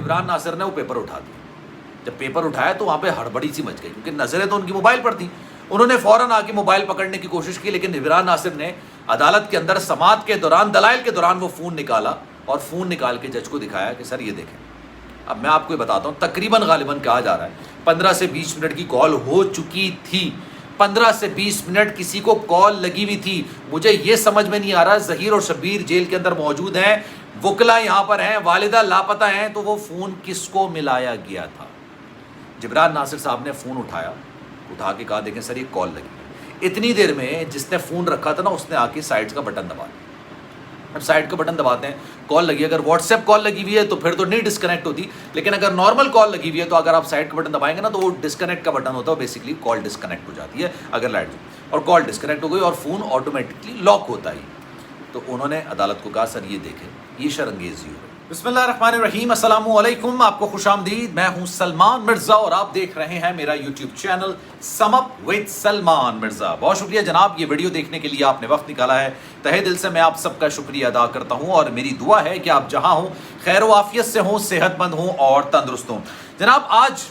جبران ناصر نے وہ پیپر اٹھا دیا. جب پیپر اٹھایا تو وہاں پہ ہڑبڑی سی مچ گئی کیونکہ نظریں تو ان کی موبائل پر تھیں. انہوں نے فوراً آ کے موبائل پکڑنے کی کوشش کی, لیکن جبران ناصر نے عدالت کے اندر سماعت کے دوران, دلائل کے دوران وہ فون نکالا اور فون نکال کے جج کو دکھایا کہ سر یہ دیکھیں. اب میں آپ کو یہ بتاتا ہوں, تقریباً غالباً کہا جا رہا ہے 15 سے 20 منٹ کی کال ہو چکی تھی. 15 سے 20 منٹ کسی کو کال لگی ہوئی تھی. مجھے یہ سمجھ میں نہیں آ رہا, ظہیر اور شبیر جیل کے اندر موجود ہیں, وکلا یہاں پر ہیں, والدہ لاپتہ ہیں, تو وہ فون کس کو ملایا گیا تھا؟ جبران ناصر صاحب نے فون اٹھایا, اٹھا کے کہا دیکھیں سر یہ کال لگی. اتنی دیر میں جس نے فون رکھا تھا نا اس نے آ کے سائڈ کا بٹن دبا دیا. اب سائڈ کا بٹن دباتے ہیں, کال لگی. اگر واٹس ایپ کال لگی ہوئی ہے تو پھر تو نہیں ڈسکنیکٹ ہوتی, لیکن اگر نارمل کال لگی ہوئی ہے تو اگر آپ سائڈ کا بٹن دبائیں گے نا تو وہ ڈسکنیکٹ کا بٹن ہوتا ہے, بیسکلی کال ڈسکنیکٹ ہو جاتی ہے اگر لائٹ جائے, اور کال ڈسکنیکٹ ہو گئی اور فون آٹومیٹکلی لاک ہوتا ہی. تو انہوں نے عدالت کو کہا سر یہ دیکھیں یہ شرانگیزی ہو رہی ہے. بسم اللہ الرحمن الرحیم, السلام علیکم, آپ کو خوش آمدید. میں ہوں سلمان مرزا اور آپ دیکھ رہے ہیں میرا YouTube channel some up with Salman Mirza. بہت شکریہ جناب, یہ ویڈیو دیکھنے کے لیے آپ نے وقت نکالا ہے. تہہ دل سے میں آپ سب کا شکریہ ادا کرتا ہوں اور میری دعا ہے کہ آپ جہاں ہوں خیر و عافیت سے ہوں, صحت مند ہوں اور تندرست ہوں. جناب آج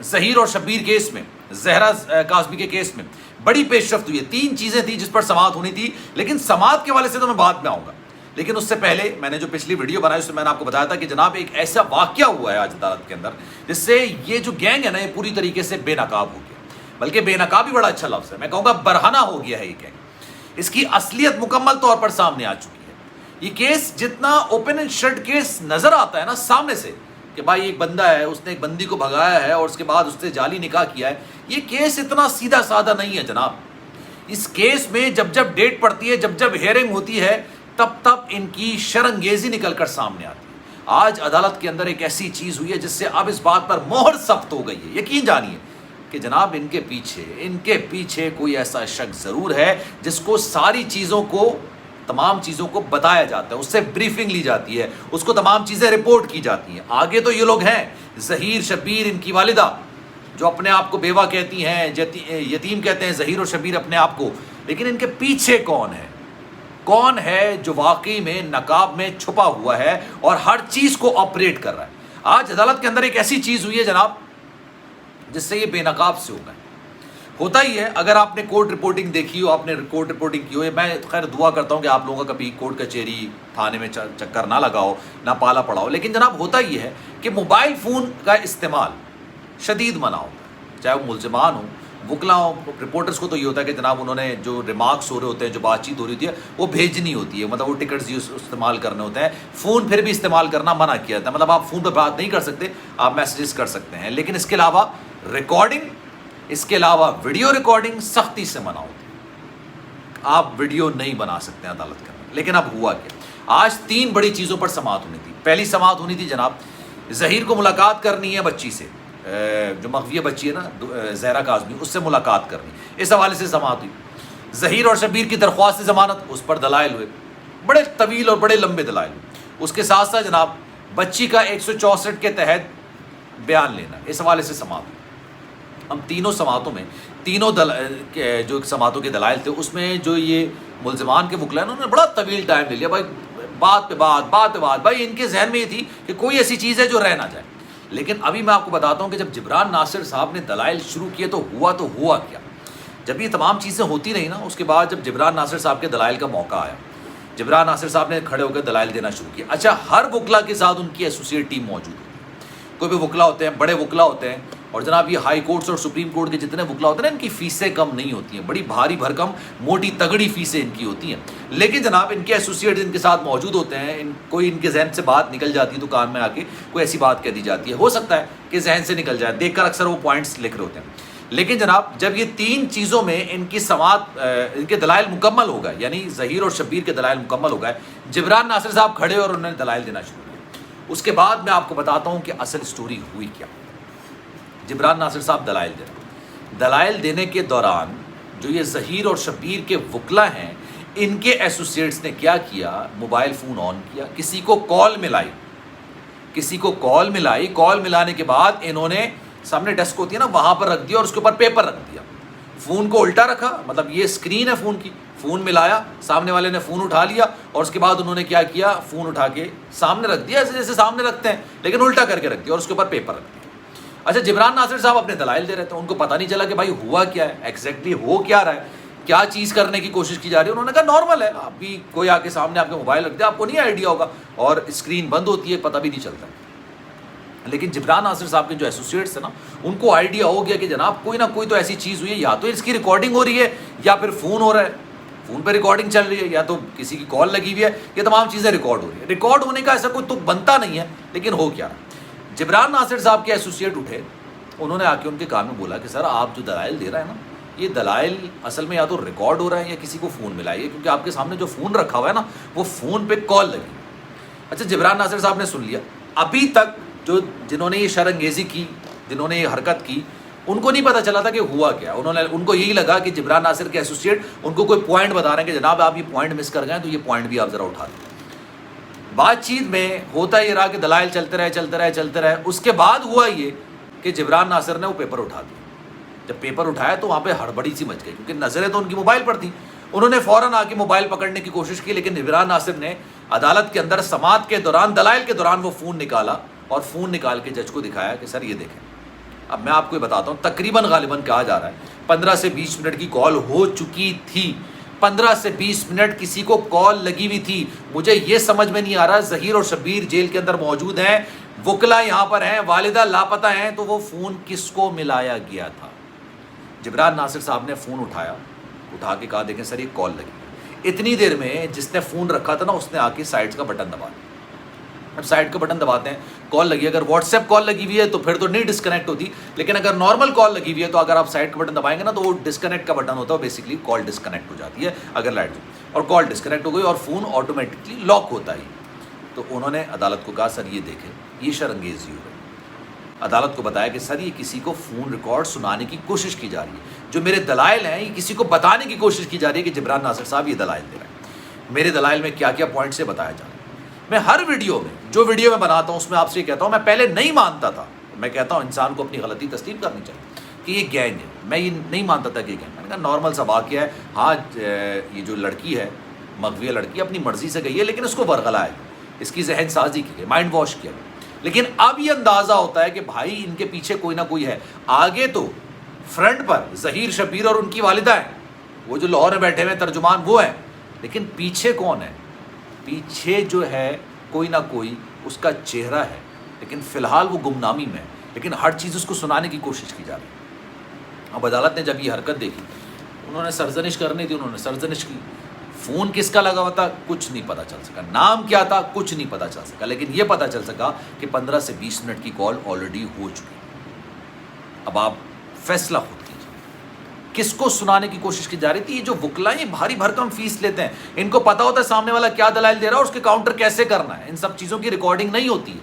ظہیر اور شبیر کیس میں, زہرا کاظمی کے کیس میں بڑی پیش رفت ہوئی ہے. 3 چیزیں تھیں جس پر سماعت ہونی تھی, لیکن سماعت کے والے سے تو میں بعد میں آؤں گا. لیکن اس سے پہلے میں نے جو پچھلی ویڈیو بنائی اس میں نے آپ کو بتایا تھا کہ جناب ایک ایسا واقعہ ہوا ہے آج عدالت کے اندر جس سے یہ جو گینگ ہے نا یہ پوری طریقے سے بے نقاب ہو گیا. بلکہ بے نقاب بھی بڑا اچھا لفظ ہے, میں کہوں گا برہنہ ہو گیا ہے یہ گینگ. اس کی اصلیت مکمل طور پر سامنے آ چکی ہے. یہ کیس جتنا اوپن اینڈ شٹ کیس نظر آتا ہے نا سامنے سے کہ بھائی ایک بندہ ہے, اس نے ایک بندی کو بھگایا ہے اور اس کے بعد اس سے جعلی نکاح کیا ہے, یہ کیس اتنا سیدھا سادہ نہیں ہے جناب. اس کیس میں جب جب ڈیٹ پڑتی ہے, جب جب ہیئرنگ ہوتی ہے, تب تب ان کی شرنگیزی نکل کر سامنے آتی ہے. آج عدالت کے اندر ایک ایسی چیز ہوئی ہے جس سے اب اس بات پر مہر ثبت ہو گئی ہے. یقین جانیے کہ جناب ان کے پیچھے کوئی ایسا شخص ضرور ہے جس کو ساری چیزوں کو, تمام چیزوں کو بتایا جاتا ہے, اس سے بریفنگ لی جاتی ہے, اس کو تمام چیزیں رپورٹ کی جاتی ہیں. آگے تو یہ لوگ ہیں ظہیر شبیر, ان کی والدہ جو اپنے آپ کو بیوہ کہتی ہیں, یتیم کہتے ہیں ظہیر اور شبیر اپنے آپ کو, لیکن ان کے پیچھے کون ہے جو واقعی میں نقاب میں چھپا ہوا ہے اور ہر چیز کو آپریٹ کر رہا ہے. آج عدالت کے اندر ایک ایسی چیز ہوئی ہے جناب جس سے یہ بے نقاب سے ہو گئے. ہوتا ہی ہے, اگر آپ نے کورٹ رپورٹنگ دیکھی ہو, آپ نے کورٹ رپورٹنگ کی ہو, میں خیر دعا کرتا ہوں کہ آپ لوگوں کا کبھی کورٹ کچہری تھانے میں چکر نہ لگا ہو, نہ پالا پڑا ہو. لیکن جناب ہوتا یہ ہے کہ موبائل فون کا استعمال شدید منع ہوتا ہے, چاہے وہ ملزمان ہوں, وکلا ہوں. رپورٹرز کو تو یہ ہوتا ہے کہ جناب انہوں نے جو ریمارکس ہو رہے ہوتے ہیں, جو بات چیت ہو رہی ہوتی ہے وہ بھیجنی ہوتی ہے, مطلب وہ ٹکٹس استعمال کرنے ہوتے ہیں. فون پھر بھی استعمال کرنا منع کیا جاتا ہے, مطلب آپ فون پہ بات نہیں کر سکتے, آپ میسیجز کر سکتے ہیں, لیکن اس کے علاوہ ریکارڈنگ, اس کے علاوہ ویڈیو ریکارڈنگ سختی سے منع ہوتی ہے. آپ ویڈیو نہیں بنا سکتے ہیں عدالت کے اندر. لیکن اب ہوا کیا, آج 3 بڑی چیزوں پر سماعت ہونی تھی. پہلی سماعت ہونی تھی جناب, ظہیر کو ملاقات کرنی ہے بچی سے, جو مغویہ بچی ہے نا زہرا کاظمی, اس سے ملاقات کرنی, اس حوالے سے سماعت ہوئی. ظہیر اور شبیر کی درخواست ضمانت, اس پر دلائل ہوئے, بڑے طویل اور بڑے لمبے دلائل. اس کے ساتھ ساتھ جناب بچی کا 164 کے تحت بیان لینا, اس حوالے سے سماعت ہوئی. ہم تینوں سماعتوں میں, جو سماعتوں کے دلائل تھے اس میں جو یہ ملزمان کے وکلا ہیں انہوں نے بڑا طویل ٹائم لے لیا. بھائی بات پہ بات, بھائی ان کے ذہن میں یہ تھی کہ کوئی ایسی چیز ہے جو رہ نہ جائے. لیکن ابھی میں آپ کو بتاتا ہوں کہ جب جبران ناصر صاحب نے دلائل شروع کیے تو ہوا کیا. جب یہ تمام چیزیں ہوتی رہی نا, اس کے بعد جب جبران ناصر صاحب کے دلائل کا موقع آیا, جبران ناصر صاحب نے کھڑے ہو کر دلائل دینا شروع کیا. اچھا, ہر وکلا کے ساتھ ان کی ایسوسیٹ ٹیم موجود ہے. کوئی بھی وکلا ہوتے ہیں, بڑے وکلا ہوتے ہیں, اور جناب یہ ہائی کورٹس اور سپریم کورٹ کے جتنے وکلا ہوتے ہیں نا, ان کی فیسیں کم نہیں ہوتی ہیں, بڑی بھاری بھرکم موٹی تگڑی فیسیں ان کی ہوتی ہیں. لیکن جناب ان کے ایسوسیٹ ان کے ساتھ موجود ہوتے ہیں, کوئی ان کے ذہن سے بات نکل جاتی ہے تو کان میں آ کے کوئی ایسی بات کہہ دی جاتی ہے, ہو سکتا ہے کہ ذہن سے نکل جائے, دیکھ کر اکثر وہ پوائنٹس لکھ رہے ہوتے ہیں. لیکن جناب جب یہ 3 چیزوں میں ان کی سماعت, ان کے دلائل مکمل ہو گئے, یعنی ظہیر اور شبیر کے دلائل مکمل ہو گئے, جبران ناصر صاحب کھڑے اور انہوں نے دلائل دینا شروع کیا. اس کے بعد میں آپ کو بتاتا ہوں کہ اصل سٹوری ہوئی کیا. جبران ناصر صاحب دلائل دینے کے دوران جو یہ ظہیر اور شبیر کے وکلا ہیں, ان کے ایسوسیٹس نے کیا کیا, موبائل فون آن کیا, کسی کو کال ملائی, کال ملانے کے بعد انہوں نے سامنے ڈیسک ہوتی ہے نا وہاں پر رکھ دیا اور اس کے اوپر پیپر رکھ دیا, فون کو الٹا رکھا, مطلب یہ اسکرین ہے فون کی, فون ملایا, سامنے والے نے فون اٹھا لیا اور اس کے بعد انہوں نے کیا کیا, فون اٹھا کے سامنے رکھ دیا, ایسے جیسے سامنے رکھتے ہیں لیکن الٹا کر کے رکھ دیا اور اس کے اوپر پیپر رکھ دیا. اچھا, جبران ناصر صاحب اپنے دلائل دے رہے تھے, ان کو پتہ نہیں چلا کہ بھائی ہوا کیا ہے, ایگزیکٹلی ہو کیا رہا ہے, کیا چیز کرنے کی کوشش کی جا رہی ہے. انہوں نے کہا نارمل ہے, ابھی کوئی آ کے سامنے آپ کے موبائل رکھ دے, آپ کو نہیں آئیڈیا ہوگا اور اسکرین بند ہوتی ہے, پتہ بھی نہیں چلتا. لیکن جبران ناصر صاحب کے جو ایسوسیٹس ہیں نا, ان کو آئیڈیا ہو گیا کہ جناب کوئی نہ کوئی تو ایسی چیز ہوئی ہے, یا تو اس کی ریکارڈنگ ہو رہی ہے یا پھر فون ہو رہا ہے, فون پہ ریکارڈنگ چل رہی ہے, یا تو کسی کی کال لگی ہوئی ہے, یہ تمام چیزیں ریکارڈ ہو رہی ہے. ریکارڈ ہونے کا ایسا کوئی تو بنتا نہیں ہے, لیکن ہو کیا رہا. جبران ناصر صاحب کے ایسوسیٹ اٹھے, انہوں نے آ کے ان کے کان میں بولا کہ سر آپ جو دلائل دے رہے ہیں نا, یہ دلائل اصل میں یا تو ریکارڈ ہو رہا ہے یا کسی کو فون ملا ہے, کیونکہ آپ کے سامنے جو فون رکھا ہوا ہے نا, وہ فون پہ کال لگی. اچھا, جبران ناصر صاحب نے سن لیا. ابھی تک جنہوں نے یہ شرانگیزی کی, جنہوں نے یہ حرکت کی, ان کو نہیں پتا چلا تھا کہ ہوا کیا. ان کو یہی لگا کہ جبران ناصر کے ایسوسیٹ ان کو کوئی پوائنٹ بتا رہے ہیں کہ جناب آپ یہ پوائنٹ مس کر گئے تو یہ پوائنٹ بھی آپ ذرا اٹھا دیں. بات چیت میں ہوتا یہ رہا کہ دلائل چلتے رہے. اس کے بعد ہوا یہ کہ جبران ناصر نے وہ پیپر اٹھا دیا. جب پیپر اٹھایا تو وہاں پہ ہڑبڑی سی مچ گئی, کیونکہ نظریں تو ان کی موبائل پر تھیں. انہوں نے فوراً آ کے موبائل پکڑنے کی کوشش کی, لیکن جبران ناصر نے عدالت کے اندر سماعت کے دوران, دلائل کے دوران وہ فون نکالا اور فون نکال کے جج کو دکھایا کہ سر یہ دیکھیں. اب میں آپ کو یہ بتاتا ہوں, تقریباً غالباً کہا جا رہا ہے 15 سے 20 منٹ کی کال ہو چکی تھی. 15 سے 20 منٹ کسی کو کال لگی ہوئی تھی. مجھے یہ سمجھ میں نہیں آ رہا, ظہیر اور شبیر جیل کے اندر موجود ہیں, وکلا یہاں پر ہیں, والدہ لاپتہ ہیں, تو وہ فون کس کو ملایا گیا تھا. جبران ناصر صاحب نے فون اٹھا کے کہا دیکھیں سر یہ کال لگی. اتنی دیر میں جس نے فون رکھا تھا نا, اس نے آ کے سائڈ کا بٹن دبا دیا. اب سائڈ کا بٹن دباتے ہیں, کال لگی. اگر واٹس ایپ کال لگی ہوئی ہے تو پھر تو نہیں ڈسکنیکٹ ہوتی, لیکن اگر نارمل کال لگی ہوئی ہے تو اگر آپ سائڈ کا بٹن دبائیں گے نا تو وہ ڈسکنیکٹ کا بٹن ہوتا ہے, بیسکلی کال ڈسکنیکٹ ہو جاتی ہے اگر لائٹ جو, اور کال ڈسکنیکٹ ہو گئی اور فون آٹومیٹکلی لاک ہوتا ہی. تو انہوں نے عدالت کو کہا سر یہ دیکھیں یہ شرانگیزی ہو رہی ہے. عدالت کو بتایا کہ سر یہ کسی کو فون ریکارڈ سنانے کی کوشش کی جا رہی ہے, جو میرے دلائل ہیں یہ کسی کو بتانے کی کوشش کی جا رہی ہے کہ جبران ناصر صاحب یہ دلائل دے رہے ہیں. میرے دلائل میں کیا کیا پوائنٹ سے بتایا جا رہا ہے. میں ہر ویڈیو میں, جو ویڈیو میں بناتا ہوں اس میں آپ سے یہ کہتا ہوں, میں پہلے نہیں مانتا تھا, میں کہتا ہوں انسان کو اپنی غلطی تسلیم کرنی چاہیے کہ یہ گینگ ہے. میں یہ نہیں مانتا تھا کہ یہ گینگ, میں نے کہا نارمل سا واقعہ ہے. ہاں یہ جو لڑکی ہے, مغویہ لڑکی, اپنی مرضی سے گئی ہے, لیکن اس کو ورغلا ہے, اس کی ذہن سازی کی گئی, مائنڈ واش کیا گیا. لیکن اب یہ اندازہ ہوتا ہے کہ بھائی ان کے پیچھے کوئی نہ کوئی ہے. آگے تو فرنٹ پر ظہیر شبیر اور ان کی والدہ ہیں, وہ جو لاہور میں بیٹھے ہوئے ترجمان وہ ہیں, لیکن پیچھے کون ہے؟ پیچھے جو ہے کوئی نہ کوئی اس کا چہرہ ہے, لیکن فی الحال وہ گمنامی میں ہے, لیکن ہر چیز اس کو سنانے کی کوشش کی جا رہی ہے. اب عدالت نے جب یہ حرکت دیکھی, انہوں نے سرزنش کرنی تھی, انہوں نے سرزنش کی. فون کس کا لگا ہوا تھا کچھ نہیں پتا چل سکا, نام کیا تھا کچھ نہیں پتا چل سکا, لیکن یہ پتا چل سکا کہ 15 سے 20 منٹ کی کال آلریڈی ہو چکی. اب آپ فیصلہ خود کیجیے کس کو سنانے کی کوشش کی جا رہی تھی. یہ جو وکلائیں بھاری بھرکم فیس لیتے ہیں, ان کو پتا ہوتا ہے سامنے والا کیا دلائل دے رہا ہے اور اس کے کاؤنٹر کیسے کرنا ہے. ان سب چیزوں کی ریکارڈنگ نہیں ہوتی ہے.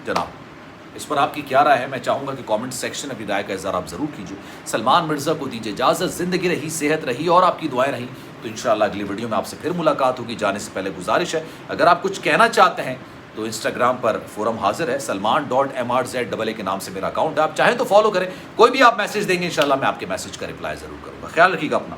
جناب اس پر آپ کی کیا رائے ہے؟ میں چاہوں گا کہ کامنٹ سیکشن میں اپنی رائے کا اظہار آپ ضرور کیجیے. سلمان مرزا کو دیجیے اجازت. زندگی رہی, صحت رہی اور آپ کی دعائیں رہیں تو انشاءاللہ اگلی ویڈیو میں آپ سے پھر ملاقات ہوگی. جانے سے پہلے گزارش ہے, اگر آپ کچھ کہنا چاہتے ہیں تو انسٹاگرام پر فورم حاضر ہے, salman.mrz کے نام سے میرا اکاؤنٹ ہے, آپ چاہیں تو فالو کریں. کوئی بھی آپ میسج دیں گے انشاءاللہ میں آپ کے میسج کا رپلائی ضرور کروں گا. خیال رکھیے گا اپنا.